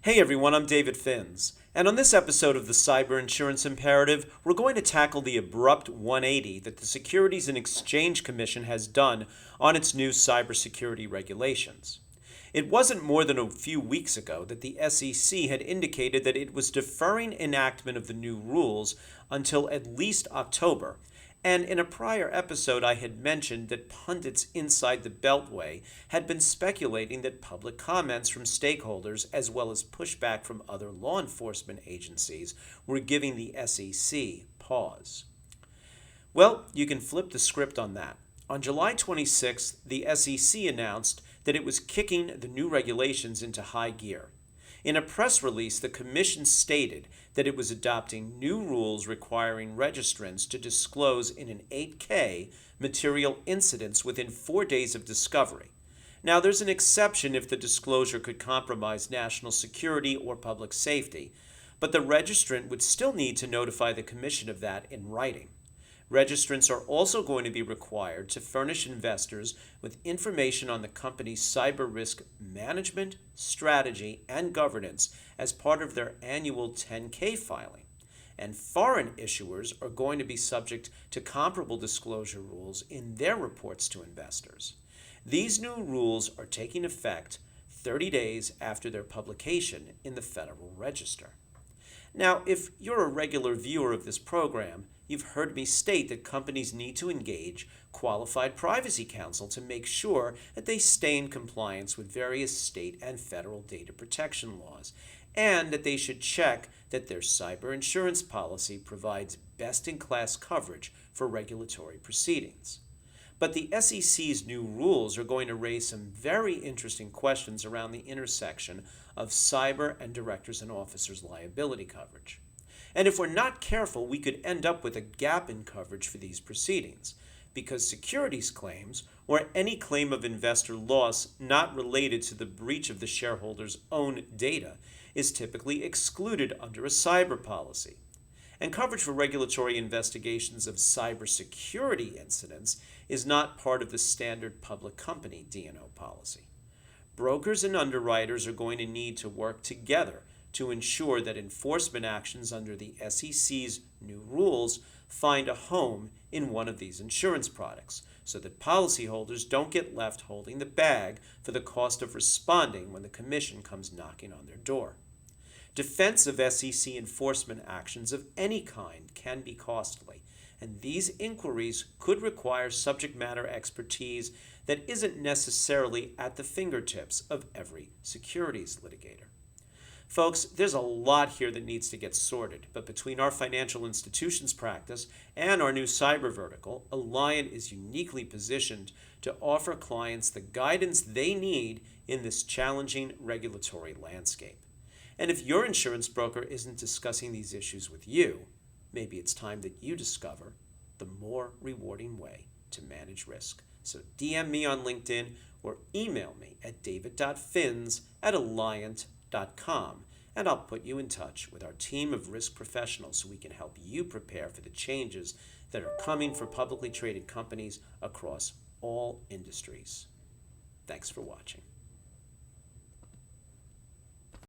Hey everyone, I'm David Finz, and on this episode of the Cyber Insurance Imperative, we're going to tackle the abrupt 180 that the Securities and Exchange Commission has done on its new cybersecurity regulations. It wasn't more than a few weeks ago that the SEC had indicated that it was deferring enactment of the new rules until at least October. And in a prior episode, I had mentioned that pundits inside the Beltway had been speculating that public comments from stakeholders, as well as pushback from other law enforcement agencies, were giving the SEC pause. Well, you can flip the script on that. On July 26th, the SEC announced that it was kicking the new regulations into high gear. In a press release, the Commission stated that it was adopting new rules requiring registrants to disclose in an 8K material incidents within 4 days of discovery. Now, there's an exception if the disclosure could compromise national security or public safety, but the registrant would still need to notify the Commission of that in writing. Registrants are also going to be required to furnish investors with information on the company's cyber risk management, strategy, and governance as part of their annual 10K filing. And foreign issuers are going to be subject to comparable disclosure rules in their reports to investors. These new rules are taking effect 30 days after their publication in the Federal Register. Now, if you're a regular viewer of this program, you've heard me state that companies need to engage qualified privacy counsel to make sure that they stay in compliance with various state and federal data protection laws, and that they should check that their cyber insurance policy provides best-in-class coverage for regulatory proceedings. But the SEC's new rules are going to raise some very interesting questions around the intersection of cyber and directors and officers liability coverage. And if we're not careful, we could end up with a gap in coverage for these proceedings, because securities claims, or any claim of investor loss not related to the breach of the shareholder's own data, is typically excluded under a cyber policy. And coverage for regulatory investigations of cybersecurity incidents is not part of the standard public company D&O policy. Brokers and underwriters are going to need to work together to ensure that enforcement actions under the SEC's new rules find a home in one of these insurance products, so that policyholders don't get left holding the bag for the cost of responding when the Commission comes knocking on their door. Defense of SEC enforcement actions of any kind can be costly, and these inquiries could require subject matter expertise that isn't necessarily at the fingertips of every securities litigator. Folks, there's a lot here that needs to get sorted, but between our financial institutions practice and our new cyber vertical, Alliant is uniquely positioned to offer clients the guidance they need in this challenging regulatory landscape. And if your insurance broker isn't discussing these issues with you, maybe it's time that you discover the more rewarding way to manage risk. So DM me on LinkedIn or email me at david.finz@alliant.com, and I'll put you in touch with our team of risk professionals so we can help you prepare for the changes that are coming for publicly traded companies across all industries. Thanks for watching.